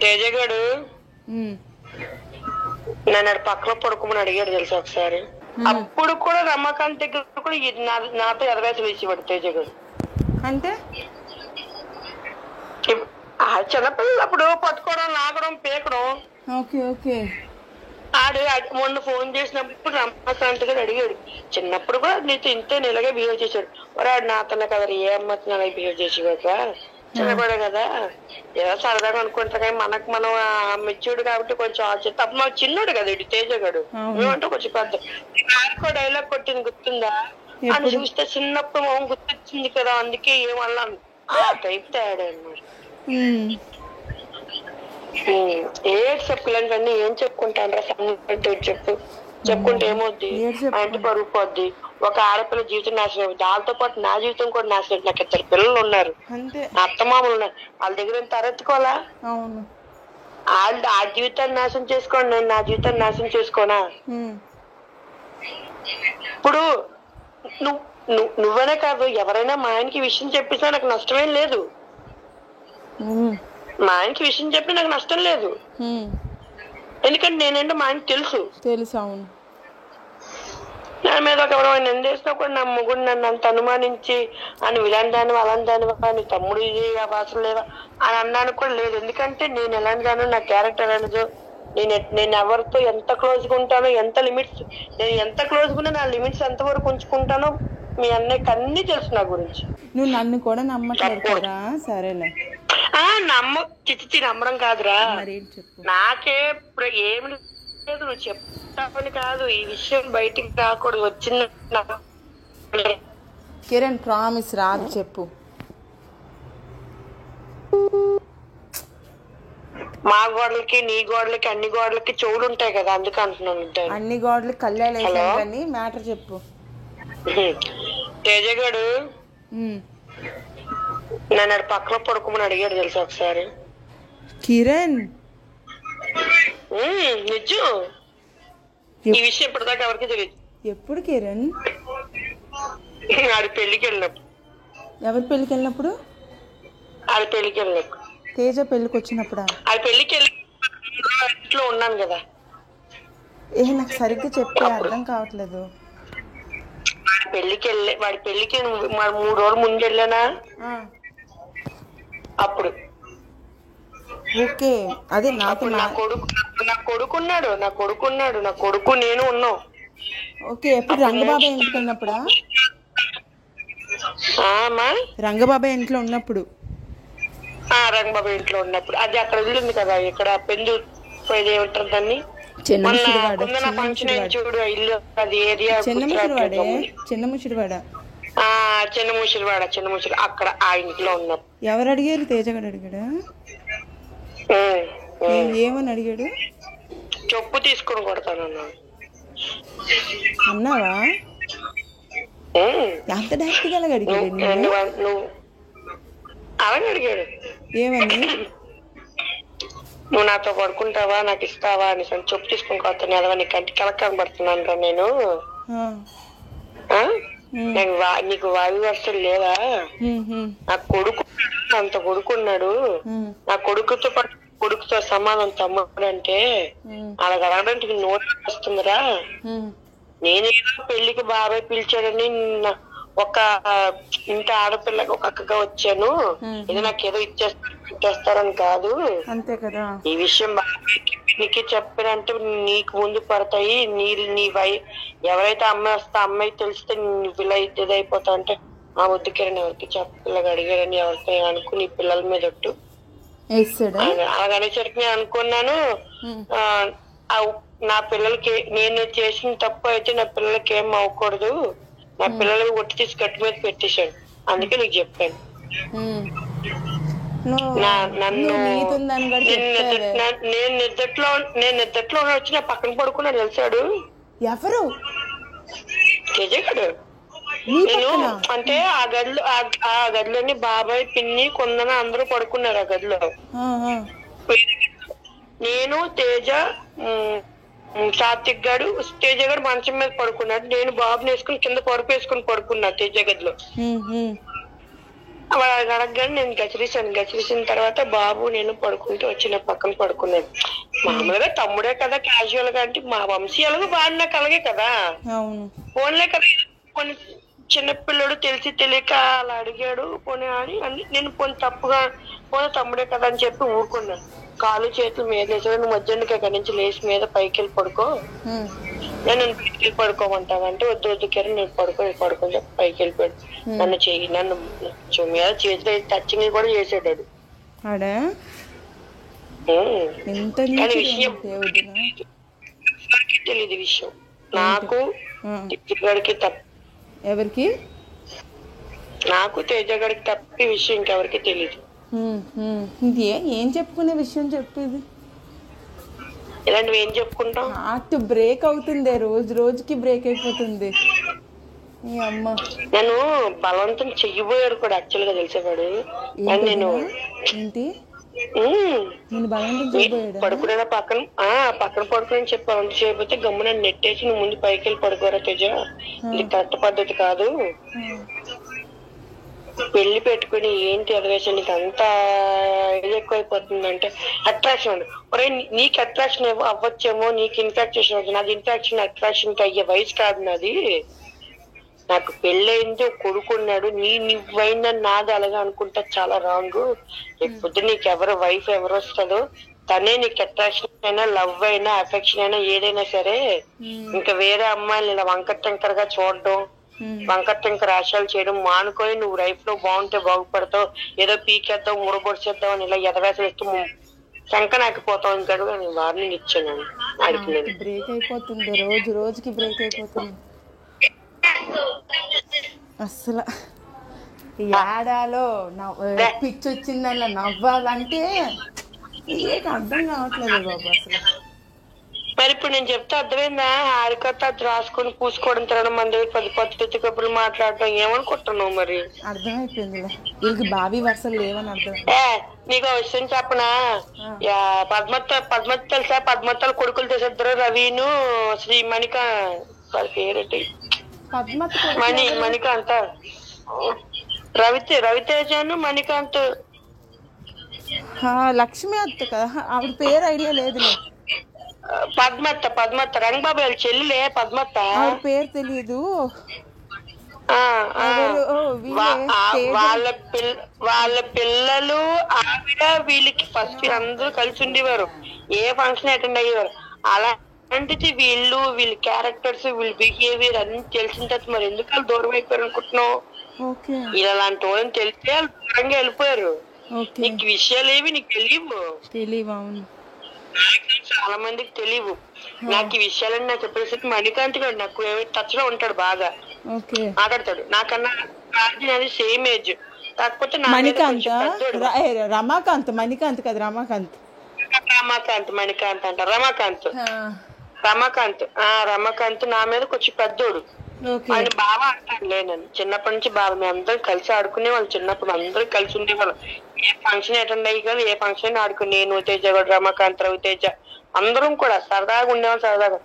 తేజగాడు నన్ను పక్కన పడుకోమని అడిగాడు తెలుసా ఒకసారి. అప్పుడు కూడా రమాకాంత్ దగ్గర కూడా నాతో ఎదవేసి వేసేవాడు తేజగాడు. అంటే చిన్నపిల్లలు అప్పుడు పట్టుకోవడం, లాగడం, పీకడం. Okay okay. ఆడు మొన్న ఫోన్ చేసినప్పుడు రమాకాంత్ గారు అడిగాడు, చిన్నప్పుడు కూడా నీతో ఇంతే ఇలాగే బిహేవ్ చేశాడు. వాడు నాతోనే కదా ఏ అమ్మతో అలాగే బిహేవ్ చేసేవాక చిన్నపడే కదా ఏదో సరదాగా అనుకుంటా. కానీ మనకు మనం మెచ్యూర్డ్ కాబట్టి కొంచెం ఆలోచిస్తే అప్పుడు మాకు చిన్నోడు కదా ఇటు తేజగాడు, మేమంటే కొంచెం పెద్ద. ఆడుకో డైలాగ్ కొట్టింది గుర్తుందా అని చూస్తే చిన్నప్పుడు మొహం గుర్తొచ్చింది కదా, అందుకే ఏమన్నాను ఆ టైప్ తేడా అన్నమాట. ఏడు చెప్పలేండి, ఏం చెప్పుకుంటాను రా చెప్పు చెప్పుకుంటే ఏమవుద్ది అంటే పరుగు పోద్ది. ఒక ఆడపిల్ల జీవితం నాశనం, దాంతో పాటు నా జీవితం కూడా నాశనం. నాకు 2 పిల్లలు ఉన్నారు, నా అత్తమామలు ఉన్నారు, వాళ్ళ దగ్గర తరెత్తుకోవాలా? వాళ్ళు ఆ జీవితాన్ని నాశనం చేసుకోండి, నేను నా జీవితాన్ని నాశనం చేసుకోనా? ఇప్పుడు నువ్వనే కాదు ఎవరైనా మా ఆయనకి విషయం చెప్పినా నాకు నష్టమేం లేదు. మా ఆయనకి విషయం చెప్పి నాకు నష్టం లేదు, ఎందుకంటే నేనేంటో మా ఆయనకి తెలుసు. అవును, నా మీద ఒక ఎవరైనా నిందేసినా కూడా నా ముగ్గురు నన్ను అంత అనుమానించి అని ఇలాంటి దాని అలాంటి దాని నీ తమ్ముడు ఇది అవసరం లేదా అని అన్నాను కూడా లేదు. ఎందుకంటే నేను ఎలాంటి దాను, నా క్యారెక్టర్ అనేది, నేను ఎవరితో ఎంత క్లోజ్గా ఉంటానో, ఎంత లిమిట్స్, నేను ఎంత క్లోజ్గా ఉన్నా నా లిమిట్స్ ఎంత వరకు ఉంచుకుంటానో మీ అన్నయ్యకి అన్ని తెలుసు నా గురించి. నువ్వు నన్ను కూడా నమ్మట్లేదు కదా? సరేలే, చిచ్చి నమ్మడం కాదురా, నాకే ఏమి లేదు, నువ్వు చెప్తావని కాదు, ఈ విషయం బయటికి రాకూడదు. వచ్చింది కిరణ్ ప్రామిస్ రాదు, చెప్పు. మా గోడలకి నీ గోడలకి అన్ని గోడలకి చెవులు ఉంటాయి కదా, అందుకు అంటున్నాను. అన్ని గోడలకి కళ్ళేసి మ్యాటర్ చెప్పు. తేజగాడు నన్ను పక్కన పడుకోమని అడిగాడు తెలుసా ఒకసారి. కిరణ్ నిజం, ఈ విషయం ఇప్పటిదాకా ఎవరికి తెలియదు. ఎప్పుడు కిరణ్? ఆడి పెళ్లికి వెళ్ళినప్పుడు. ఎవరి పెళ్లికి వెళ్ళినప్పుడు? ఆడి పెళ్లికి వెళ్ళినప్పుడు. తేజ పెళ్లికి వచ్చినప్పుడా? ఆడి పెళ్లికి వెళ్ళి ఇంట్లో ఉన్నాను కదా. నాకు సరిగ్గా చెప్పే అర్థం కావట్లేదు. వాడి పెళ్లికి 3 రోజులు ముందు వెళ్ళానా, అప్పుడు ఓకే. అదే నాకు నా కొడుకు నేను ఉన్నాం. ఓకే, ఎప్పుడు రంగబాబాయ్ ఇంటికి వెళ్ళినప్పుడా? రంగబాబాయ్ ఇంట్లో ఉన్నప్పుడు. రంగబాబాయ్ ఇంట్లో ఉన్నప్పుడు. అది అక్కడ ఉంది కదా, ఇక్కడ పెందు ఏమంటారు దాన్ని, చూడు ఇల్లు, అది ఏరియా చిన్నముషిడివాడ అక్కడ ఆ ఇంట్లో ఉన్నప్పుడు. ఎవరు అడిగారు? తేజగాడు అడిగాడా? ఏమని అడిగాడు? చెప్పు తీసుకొని కొడతాను అన్నావా? ఎంత డైరెక్ట్ గా అడిగాడు? అలాగే అడిగాడు. ఏమని? నువ్వు నాతో పడుకుంటావా, నాకు ఇస్తావా అని. చెప్పు తీసుకొని కొడతాను ఎదవా, నీ కంటికి కలక కనబడుతున్నాను రా నేను. నీకు వాయు వరుసలు లేదా? నా కొడుకు అంత కొడుకున్నాడు, నా కొడుకుతో సమానం తమ్ముడు అంటే అలా అడగడానికి నోట్ వస్తుందిరా. నేనేదో పెళ్లికి బాబాయ్ పిలిచాడని ఒక ఇంత ఆడపిల్లకి ఒక అక్కగా వచ్చాను, ఇది నాకేదో ఇచ్చేస్తారని కాదు. అంతే కదా. ఈ విషయం బాబాయ్కి పిన్నికి చెప్పినంటే నీకు ముందు పడతాయి. ఎవరైతే అమ్మాయి వస్తే అమ్మాయి తెలిస్తే నువ్వు ఇలా ఇదైపోతావు అంటే ఆ వద్దుకేరని ఎవరికి చెప్పిల్లగా అడిగాడని ఎవరితో అనుకుని పిల్లల మీద ఒట్టు అలాగనేసరికి నేను అనుకున్నాను, నా పిల్లలకి నేను చేసిన తప్పు అయితే నా పిల్లలకి ఏం అవ్వకూడదు, నా పిల్లలకి ఒట్టి తీసి గట్టి మీద పెట్టేశాడు. అందుకే నీకు చెప్పాను. నన్ను నేను నిద్దట్లో వచ్చి నా పక్కన పడుకున్నాడు తెలిసాడు. ఎవరు? తేజగాడు. నేను అంటే ఆ గదిలోని బాబాయ్ పిన్ని కొందన అందరూ పడుకున్నారు ఆ గదిలో. నేను తేజ సాత్విక్ గాడు తేజ గారు మంచం మీద పడుకున్నాడు, నేను బాబుని వేసుకుని కింద పరుపు వేసుకుని పడుకున్నా తేజ గదిలో. వాడు అడగగానే నేను గచ్చిరేసిన తర్వాత బాబు నేను పడుకుంటే వచ్చిన పక్కన పడుకున్నాను. మామూలుగా తమ్ముడే కదా, క్యాజువల్ గా అంటే మా వంశీయాలకు బాగా నాకు అలాగే కదా, అవును. ఫోన్లే కదా. కొన్ని చిన్నపిల్లడు తెలిసి తెలియక అలా అడిగాడు, పోనీ అని నేను పోనీ తప్పుగా పోనీ తమ్ముడే కదా అని చెప్పి ఊరుకున్నాను. కాలు చేతులు మీద వేసాడు. నువ్వు మధ్యాహ్నం అక్కడి నుంచి లేచి మీద పైకి వెళ్ళి పడుకో, నేను బయటికి వెళ్ళి పడుకోమంటావంటే వద్దు కిరణ్ నేను పడుకొని చెప్పి పైకి వెళ్ళిపోయాడు. నన్ను మీద చేతిలో టచింగ్ కూడా చేసాడు వాడు. కానీ విషయం ఎవరికి తెలియదు విషయం, నాకు తేజగాడికి తప్ప. ఎవరికి? నాకు తేజగాడికి తప్పి విషయం ఇంకెవరికి తెలియదు. ఏం చెప్పుకునే విషయం చెప్పేది? ఇలాంటివి ఏం చెప్పుకుంటాం? హార్ట్ బ్రేక్ అవుతుంది, రోజుకి బ్రేక్ అయిపోతుంది. అమ్మ నన్ను బలవంతం చెయ్యబోయాడు కూడా యాక్చువల్ గా తెలిసేవాడు. నేను ఏంటి పడుకునే పక్కన పడుకుని చెప్పి బలవంతం చేయకపోతే గమ్మున నెట్టేసి నువ్వు ముందు పైకి వెళ్ళి పడుకోరా తేజ, ఇది కరెక్ట్ పద్ధతి కాదు, పెళ్లి పెట్టుకుని ఏంటి అదవేసి నీకు అంత ఇది ఎక్కువైపోతుందంటే అట్రాక్షన్. ఒరే నీకు అట్రాక్షన్ అవ్వచ్చేమో, నీకు ఇన్ఫాక్షన్ అవుతుంది, నాది ఇన్ఫాక్షన్ అట్రాక్షన్ అయ్యే వయసు కాదు నాది. నాకు పెళ్ళయింది, కొడుకున్నాడు, నువ్వైందని నాది అలాగా అనుకుంటా చాలా రాంగ్. రేపు నీకు ఎవరు వైఫ్ ఎవరు వస్తుందో తనే నీకు అట్రాక్షన్ అయినా లవ్ అయినా అఫెక్షన్ అయినా ఏదైనా సరే. ఇంకా వేరే అమ్మాయిలు ఇలా వంకర టెంకర్ గా చూడడం, వంకర టెంకర్ ఆశయాలు చేయడం మానుకొని నువ్వు లైఫ్ లో బాగుంటే బాగుపడతావు, ఏదో పీకేద్దాం మురబొడిచేద్దాం అని ఇలా ఎదవేసలు ఇస్తూ శంకనాకపోతావు. ఇంకా నేను వార్నింగ్ ఇచ్చాను ఆడికి. నేను బ్రేక్ అయిపోతుంది, రోజుకి బ్రేక్ అయిపోతుంది అసలు. ఏడాలో పిచ్చి వచ్చిందన్న నవ్వాలంటే అర్థం కావట్లేదు బాబు అసలు. మరి ఇప్పుడు నేను చెప్తే అర్థమైందా? హారికత అది రాసుకొని పూసుకోవడం, తినడం, మన దగ్గర 10 పత్తి కప్పులు మాట్లాడటం ఏమనుకుంటున్నావు? మరి అర్థమైపోయింది, వీళ్ళకి బావి వరుసలు లేవని అర్థం. నీకు విషయం చెప్పనా? పద్మత్ తెలుసా? పద్మత్తల కొడుకులు తెసేద్దరు, రవిను శ్రీ మణికా వాళ్ళ పేరేంటి, మణికాంత, రవితేజను మణికాంత్. లక్ష్మి అత్త కదా, ఆవిడ పేరు ఐడియా లేదు. పద్మత్త రంగబాబు వాళ్ళ చెల్లిలే పద్మత్త, ఆవిడ పేరు తెలీదు. వాళ్ళ పిల్లలు ఆవిడ వీళ్ళకి ఫస్ట్ అందరూ కలిసి ఉండేవారు, ఏ ఫంక్షన్ అటెండ్ అయ్యేవారు. అలాంటిది వీళ్ళ క్యారెక్టర్స్, వీళ్ళ బిహేవియర్ అన్ని తెలిసిన తర్వాత మరి ఎందుకు వాళ్ళు దూరం అయిపోయారు అనుకుంటున్నావు? ఇలాంటి వాళ్ళని తెలిస్తే వాళ్ళు దూరంగా వెళ్ళిపోయారు. నీకు విషయాలు ఏవి నీకు తెలియవు, చాలా మందికి తెలియవు. నాకు ఈ విషయాలని నాకు చెప్పేసరికి మణికాంత్ గారు నాకు టచ్ లో ఉంటాడు, బాగా మాట్లాడతాడు. నాకన్నా అది సేమ్ ఏజ్, కాకపోతే రమాకాంత్ మణికాంత్ కదా, రమాకాంత్ అంట రమాకాంత్ నా మీద కొంచెం పెద్దోడు. ఆయన బాగా అంటాడులే, నన్ను చిన్నప్పటి నుంచి బాగా మేము అందరం కలిసి ఆడుకునే వాళ్ళు. చిన్నప్పుడు అందరం కలిసి ఉండేవాళ్ళం, ఏ ఫంక్షన్ అటెండ్ అయ్యి కానీ ఏ ఫంక్షన్ ఆడుకుని నేను తేజ కూడా, రమాకాంత్, రవితేజ అందరం కూడా సరదాగా ఉండేవాళ్ళు. సరదాగా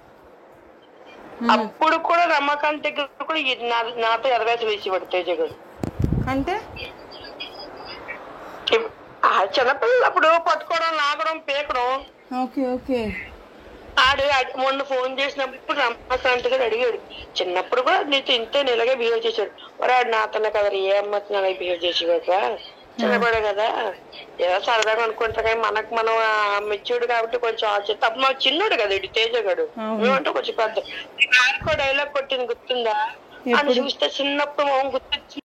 అప్పుడు కూడా రమాకాంత్ దగ్గర కూడా నాతో ఎదవేసి వేసేవాడు తేజ గారు. అంటే చిన్నపిల్లలు అప్పుడు పట్టుకోవడం, లాగడం, పీకడం. ఆడు మొన్న ఫోన్ చేసినప్పుడు రమాకాంత్ గారు అడిగాడు, చిన్నప్పుడు కూడా నీతో ఇంతే ఇలాగే బిహేవ్ చేశాడు. వాడు నాతోనే కదా ఏ అమ్మతో అలాగే బిహేవ్ చేసేవాడు, చిన్నపడే కదా ఏదో సరదాగా అనుకుంటా. కానీ మనం మెచ్యూర్డ్ కాబట్టి కొంచెం తప్ప మాకు చిన్నోడు కదా ఇటు తేజ గడు, మేమంటే కొంచెం పెద్ద. డైలాగ్ కొట్టింది గుర్తుందా అని చూస్తే చిన్నప్పుడు గుర్తొచ్చి